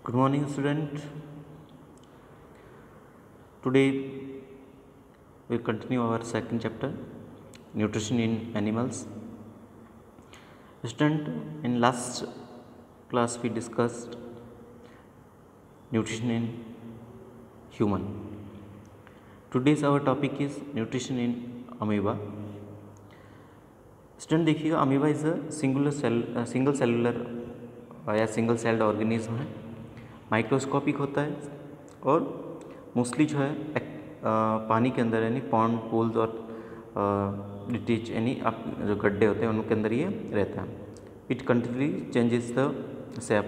Good morning, student. Today we continue our second chapter, nutrition in animals. Student, in last class we discussed nutrition in human. Today's our topic is nutrition in amoeba. Student देखिएगा, amoeba is a single cellular या single celled organism है, microscopic होता है और mostly जो है पानी के अंदर यानी पॉन्ड पूल्स और डिटीच यानी आप जो गड्ढे होते हैं उनके अंदर ये रहता है. It continually changes the shape.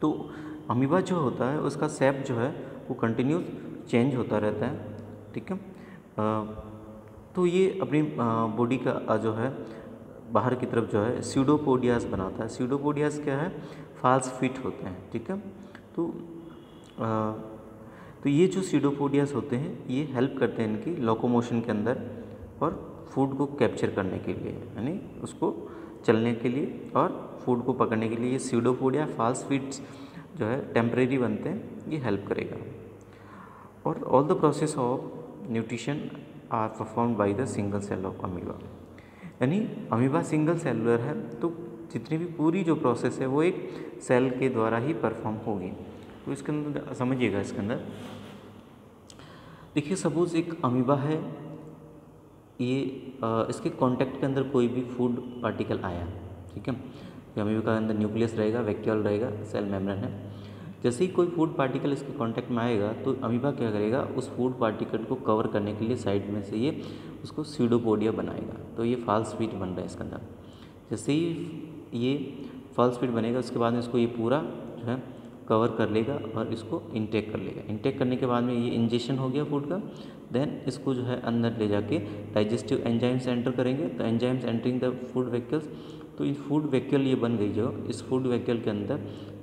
तो अमीबा जो होता है उसका शेप जो है वो कंटिन्यू चेंज होता रहता है. ठीक है. तो ये अपनी बॉडी का जो है बाहर की तरफ जो है स्यूडोपोडियास बनाता है. स्यूडोपोडियास क्या है? फाल्स फिट होते हैं. ठीक है. तो ये जो स्यूडोपोडियास होते हैं ये हेल्प करते हैं इनकी लोकोमोशन के अंदर और फूड को कैप्चर करने के लिए, यानी उसको चलने के लिए और फूड को पकड़ने के लिए ये स्यूडोपोडिया फाल्स फिट्स जो है टेम्परेरी बनते हैं, ये हेल्प करेगा. और all the process of nutrition are performed by the single cell of amoeba. यानी अमीबा सिंगल सेलुलर है तो जितनी भी पूरी जो प्रोसेस है वो एक सेल के द्वारा ही परफॉर्म होगी. तो इसके अंदर समझिएगा, इसके अंदर देखिए सपोज एक अमीबा है, ये इसके कांटेक्ट के अंदर कोई भी फूड पार्टिकल आया. ठीक है. तो अमीबा का अंदर न्यूक्लियस रहेगा, वैक्यूल रहेगा, सेल मेम्ब्रेन है. जैसे ही कोई फूड पार्टिकल इसके कांटेक्ट में आएगा तो अमीबा क्या करेगा, उस फूड पार्टिकल को कवर करने के लिए साइड में से ये उसको स्यूडोपोडिया बनाएगा. तो ये फॉल्स फिट बन रहा है इसके अंदर. जैसे ही ये फॉल्स फिट बनेगा उसके बाद में इसको ये पूरा जो है कवर कर लेगा और इसको इनटेक कर लेगा. इनटेक करने के बाद में ये इंजेक्शन हो गया फूड का. देन इसको जो है अंदर ले जाके डाइजेस्टिव एंजाइम्स एंटर करेंगे. तो enzymes entering the food vacuoles. तो ये फूड वैक्यूल ये बन गई, जो इस फूड वैक्यूल के अंदर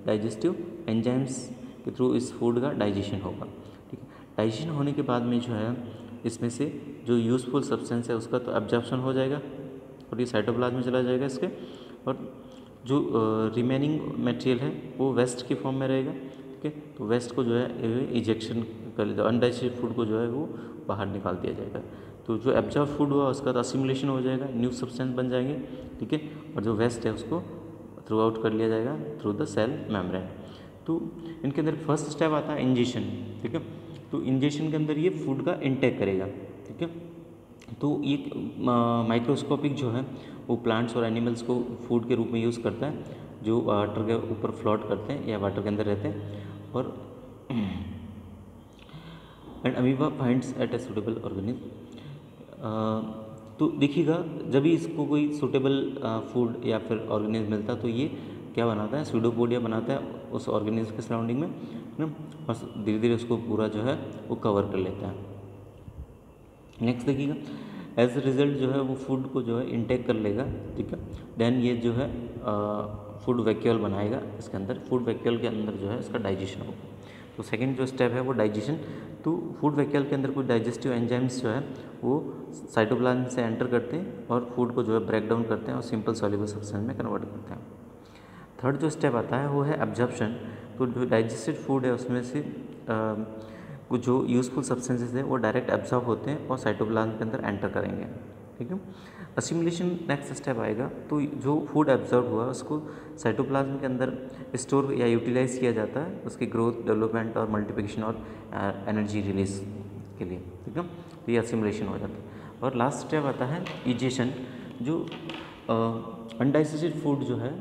डाइजेस्टिव एंजाइम्स के थ्रू इस फूड का डाइजेशन होगा. ठीक है. डाइजेशन होने के बाद में जो है इसमें से जो यूज़फुल सब्सटेंस है उसका तो एब्जॉर्प्शन हो जाएगा और ये साइटोप्लाज्म में चला जाएगा इसके. और जो रिमेनिंग मटेरियल है वो वेस्ट की फॉर्म में रहेगा. ठीक है. तो वेस्ट को जो है इजेक्शन कर, अनडाइजेस्टेड फूड को जो है वो बाहर निकाल दिया जाएगा. तो जो एब्जॉर्ब फूड हुआ उसका तो असिमुलेशन हो जाएगा, न्यू सब्सटेंस बन जाएंगे. ठीक है. और जो वेस्ट है उसको थ्रू आउट कर लिया जाएगा थ्रू द सेल मेम्ब्रेन. तो इनके अंदर फर्स्ट स्टेप आता है इंजेक्शन. ठीक है. तो इंजेक्शन के अंदर ये फूड का इनटेक करेगा. ठीक है. तो ये माइक्रोस्कोपिक जो है वो प्लांट्स और एनिमल्स को फूड के रूप में यूज़ करता है, जो वाटर के ऊपर फ्लोट करते हैं या वाटर के अंदर रहते हैं. और and amoeba finds at a suitable organism. तो देखिएगा, जब भी इसको कोई सूटेबल फूड या फिर ऑर्गेनिज्म मिलता तो ये क्या बनाता है, स्यूडोपोडिया बनाता है उस ऑर्गेनिज्म के सराउंडिंग में ना, और धीरे धीरे उसको पूरा जो है वो कवर कर लेता है. नेक्स्ट देखिएगा, एज अ रिजल्ट जो है वो फूड को जो है इनटेक कर लेगा. ठीक है. देन ये जो है फूड वैक्यूल बनाएगा इसके अंदर. फूड वैक्यूल के अंदर जो है इसका डाइजेशन होगा. तो सेकंड जो स्टेप है वो डाइजेशन. तो फूड वैक्यूल के अंदर कुछ डाइजेस्टिव एंजाइम्स जो है वो साइटोप्लाज्म से एंटर करते हैं और फूड को जो है ब्रेक डाउन करते हैं और सिंपल सॉल्युबल सब्सटेंस में कन्वर्ट करते हैं. थर्ड जो स्टेप आता है वो है एब्जॉर्प्शन. तो जो डाइजेस्टेड फूड है उसमें से कुछ जो यूज़फुल सब्सटेंसेस है वो डायरेक्ट एब्जॉर्ब होते हैं और साइटोप्लाज्म के अंदर एंटर करेंगे. ठीक है. असिमुलेशन नेक्स्ट स्टेप आएगा. तो जो फूड एब्जॉर्ब हुआ उसको साइटोप्लाज्म के अंदर स्टोर या यूटिलाइज किया जाता है उसकी ग्रोथ, डेवलपमेंट और मल्टीप्लिकेशन और एनर्जी रिलीज के लिए. ठीक है. तो ये असिमुलेशन हो जाता है. और लास्ट स्टेप आता है इजेशन. जो अनडाइजेस्टेड फूड जो है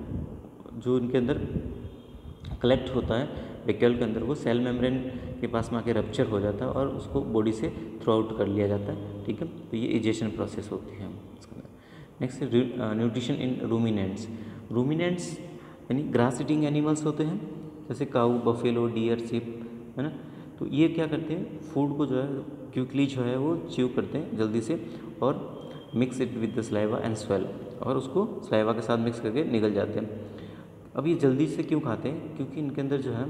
जो इनके अंदर कलेक्ट होता है वैक्यूल के अंदर, वो सेल मेम्ब्रेन के पास में आके रप्चर हो जाता है और उसको बॉडी से थ्रू आउट कर लिया जाता है. ठीक है. तो ये इजेशन प्रोसेस होती है इसके अंदर. Next nutrition in ruminants. Ruminants यानी ग्रास ईटिंग एनिमल्स होते हैं, जैसे काऊ, बफेलो, डियर, शिप, है ना. तो ये क्या करते हैं, फूड को जो है क्विकली जो है वो च्यू करते हैं जल्दी से और mix it with the saliva and swell, और उसको स्लाइवा के साथ मिक्स करके निकल जाते हैं. अब ये जल्दी से क्यों खाते हैं, क्योंकि इनके अंदर जो है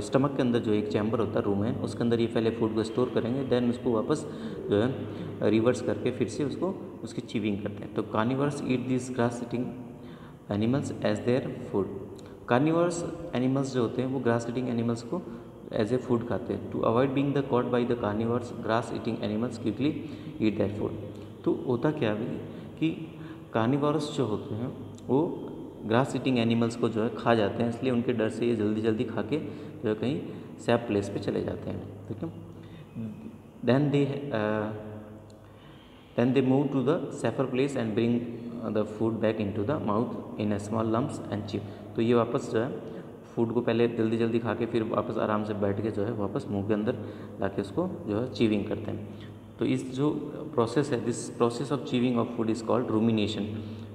स्टमक के अंदर जो एक चैम्बर होता है, रूम है, उसके अंदर ये पहले फूड को स्टोर करेंगे. देन उसको वापस जो है रिवर्स करके फिर से उसको उसकी चीविंग करते हैं. तो carnivores eat this grass eating animals as their food. Carnivorous animals जो होते हैं वो ग्रास ईटिंग एनिमल्स को एज ए फूड खाते हैं। To avoid being the caught by the carnivorous, grass eating animals quickly eat that food. तो होता क्या है कि कार्निवोरस जो होते हैं वो ग्रास ईटिंग एनिमल्स को जो है खा जाते हैं, इसलिए उनके डर से ये जल्दी जल्दी खा के जो है कहीं सेफ प्लेस पे चले जाते हैं। ठीक है, then they move to the safer place and bring the food back into the mouth in small lumps and chip. तो ये वापस जो है फूड को पहले जल्दी जल्दी खा के फिर वापस आराम से बैठ के जो है वापस मुंह के अंदर ला के उसको जो है चीविंग करते हैं। तो इस जो प्रोसेस है, this process of chewing of food is called rumination,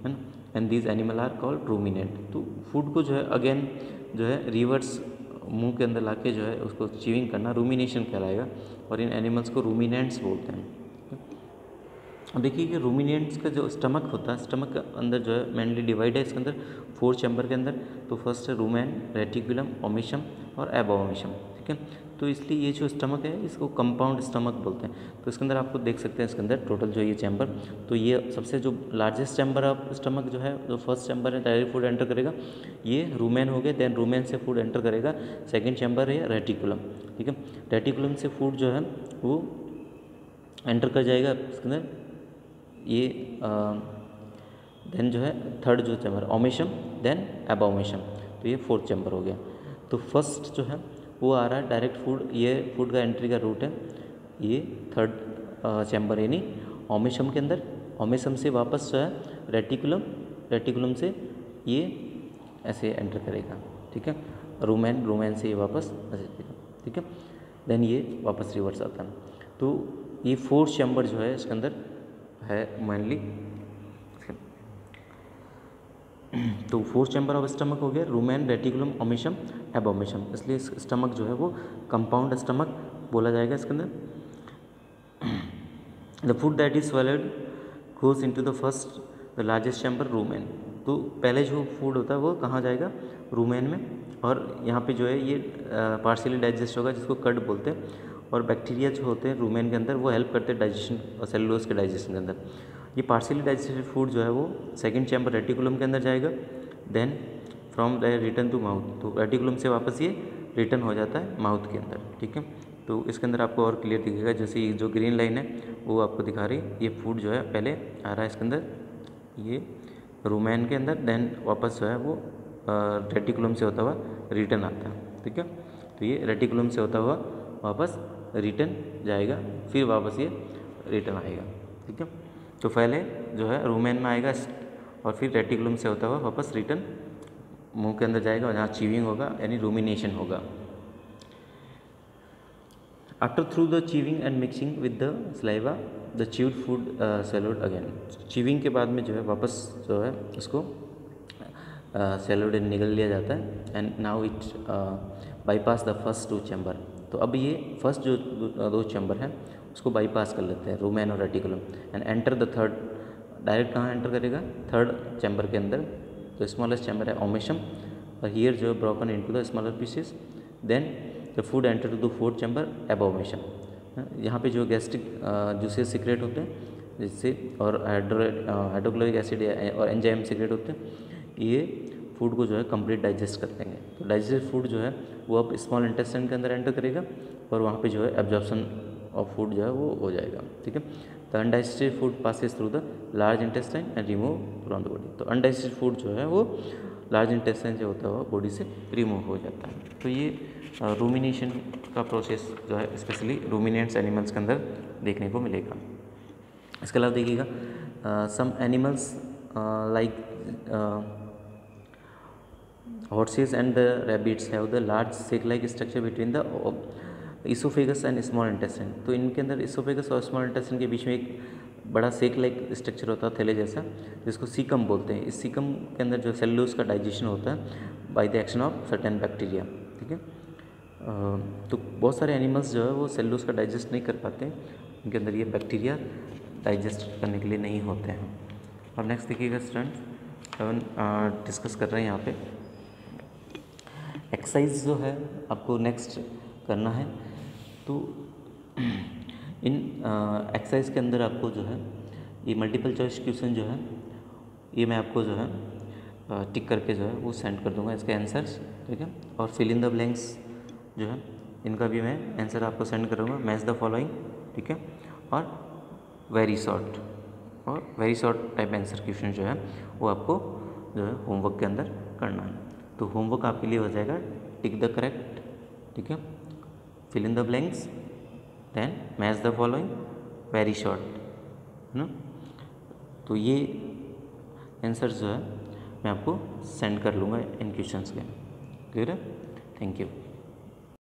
है ना, and these animal are called ruminant. तो फूड को जो है अगेन जो है रिवर्स मुंह के अंदर ला के जो है उसको चीविंग करना रूमिनेशन कहलाएगा, और इन एनिमल्स को रूमिनेंट्स बोलते हैं। अब देखिए कि रूमिनेंट्स का जो स्टमक होता है, स्टमक के अंदर जो है मेनली डिवाइड है इसके अंदर 4 चैम्बर के अंदर। तो फर्स्ट है रूमेन, रेटिकुलम, ओमेशम और एबोमेशम। ठीक है, तो इसलिए ये जो स्टमक है इसको कंपाउंड स्टमक बोलते हैं। तो इसके अंदर आपको देख सकते हैं इसके अंदर टोटल जो ये चैम्बर, तो ये सबसे जो लार्जेस्ट चैम्बर ऑफ स्टमक जो है, जो फर्स्ट चैम्बर है डायरेक्ट फूड एंटर करेगा, ये रूमेन हो गए। देन रूमेन से फूड एंटर करेगा सेकेंड चैम्बर है रेटिकुलम। ठीक है, रेटिकुलम से फूड जो है वो एंटर कर जाएगा इसके अंदर ये। देन जो है थर्ड जो चैम्बर ओमेशम, देन एबोमेशम, तो ये फोर्थ चैम्बर हो गया। तो फर्स्ट जो है वो आ रहा है डायरेक्ट फूड, ये फूड का एंट्री का रूट है ये थर्ड चैम्बर यानी ओमेशम के अंदर। ओमेशम से वापस जो है रेटिकुलम, रेटिकुलम से ये ऐसे एंटर करेगा। ठीक है, रूमेन, रूमेन से ये वापस ऐसे, ठीक है, देन ये वापस रिवर्स आता है। तो ये फोर्थ चैम्बर जो है इसके अंदर है मेनली। तो फोर्थ चैम्बर ऑफ स्टमक हो गया रूमेन, रेटिकुलम, ओमेशम, एबोमेशम, इसलिए स्टमक जो है वो कंपाउंड स्टमक बोला जाएगा इसके अंदर। The food that is swallowed goes into the first the largest chamber rumen. तो पहले जो फूड होता है वो कहाँ जाएगा, रूमेन में, और यहाँ पे जो है ये पार्शियली डाइजेस्ट होगा जिसको कट बोलते हैं। और बैक्टीरिया जो होते हैं रूमेन के अंदर वो हेल्प करते हैं डाइजेशन और सेलुलोज के डाइजेशन के अंदर। ये पार्शियली डाइजेस्टेड फूड जो है वो सेकंड चैम्बर रेटिकुलम के अंदर जाएगा। Then from the return to mouth, तो रेटिकुलम से वापस ये रिटर्न हो जाता है माउथ के अंदर। ठीक है, तो इसके अंदर आपको और क्लियर दिखेगा, जैसे ये जो ग्रीन लाइन है वो आपको दिखा रही है, ये फूड जो है पहले आ रहा है इसके अंदर ये रूमेन के अंदर, देन वापस जो है वो रेटिकुलम से होता हुआ रिटर्न आता है। ठीक है, तो ये रेटिकुलम से होता हुआ वापस रिटर्न जाएगा, फिर वापस ये रिटर्न आएगा। ठीक है, तो पहले जो है रूमेन में आएगा और फिर रेटिकुलम से होता हुआ वापस रिटर्न मुंह के अंदर जाएगा, और जहाँ चीविंग होगा यानी रूमिनेशन होगा। After through the chewing and mixing with the saliva the chewed food swallowed again. Chewing के बाद में जो है वापस जो है उसको swallowed निगल लिया जाता है, and now it bypass the first 2 chamber. तो अब ये फर्स्ट जो 2 चैम्बर हैं उसको बाईपास कर लेते हैं रूमेन और reticulum, and enter the third. Direct कहाँ एंटर करेगा, थर्ड चैम्बर के अंदर। तो स्मॉलेस्ट चैम्बर है ओमेशम, और हियर जो है broken into the smaller pieces. Then the food enter to the fourth chamber abomasum. यहाँ पे जो गैस्ट्रिक जूसेस सीक्रेट होते हैं जिससे, और हाइड्रोक्लोरिक एसिड और एंजाइम सीक्रेट होते हैं, ये फूड को जो है कंप्लीट डाइजेस्ट कर देंगे। तो डाइजेस्ट फूड जो है वो अब स्मॉल इंटेस्टाइन के अंदर एंटर करेगा, और वहाँ पे जो है एब्जॉर्प्शन ऑफ फूड जो है वो हो जाएगा। ठीक है, the undigested food passes through the large intestine and remove from the body. तो अनडाइजेस्टेड फूड जो है वो लार्ज इंटेस्टाइन से होता हुआ बॉडी से रिमूव हो जाता है। तो ये रूमिनेशन का प्रोसेस जो है स्पेशली रूमिनेंट्स एनिमल्स के अंदर देखने को मिलेगा। इसके अलावा देखिएगा some animals like horses and the rabbits have the large sac-like structure between the esophagus and small intestine। तो इनके अंदर esophagus और small intestine के बीच में एक बड़ा सेक लाइक स्ट्रक्चर होता है थैले जैसा, जिसको सीकम बोलते हैं। इस सीकम के अंदर जो सेलुलोज का डाइजेशन होता है by the action of certain bacteria. ठीक है, तो बहुत सारे एनिमल्स जो है वो सेलुलोज का डाइजेस्ट नहीं कर पाते, उनके अंदर ये बैक्टीरिया डाइजेस्ट करने के लिए नहीं होते हैं। अब नेक्स्ट देखिएगा स्टूडेंट्स, हम डिस्कस कर रहे हैं यहाँ पे एक्सरसाइज जो है आपको नेक्स्ट करना है। तो इन एक्सरसाइज के अंदर आपको जो है ये मल्टीपल चॉइस क्वेश्चन जो है ये मैं आपको जो है टिक करके जो है वो सेंड कर दूंगा इसके आंसर्स, ठीक है। और फिल इन द ब्लैंक्स जो है इनका भी मैं आंसर आपको सेंड करूँगा, मैच द फॉलोइंग, ठीक है। और very short type answer question जो है वो आपको जो है होमवर्क के अंदर करना है। तो होमवर्क आपके लिए हो जाएगा टिक द करेक्ट, ठीक है, fill in the blanks, then match the following, very short, है ना। तो ये आंसर्स जो है मैं आपको सेंड कर लूँगा इन क्वेश्चंस के, क्लियर है। Thank you.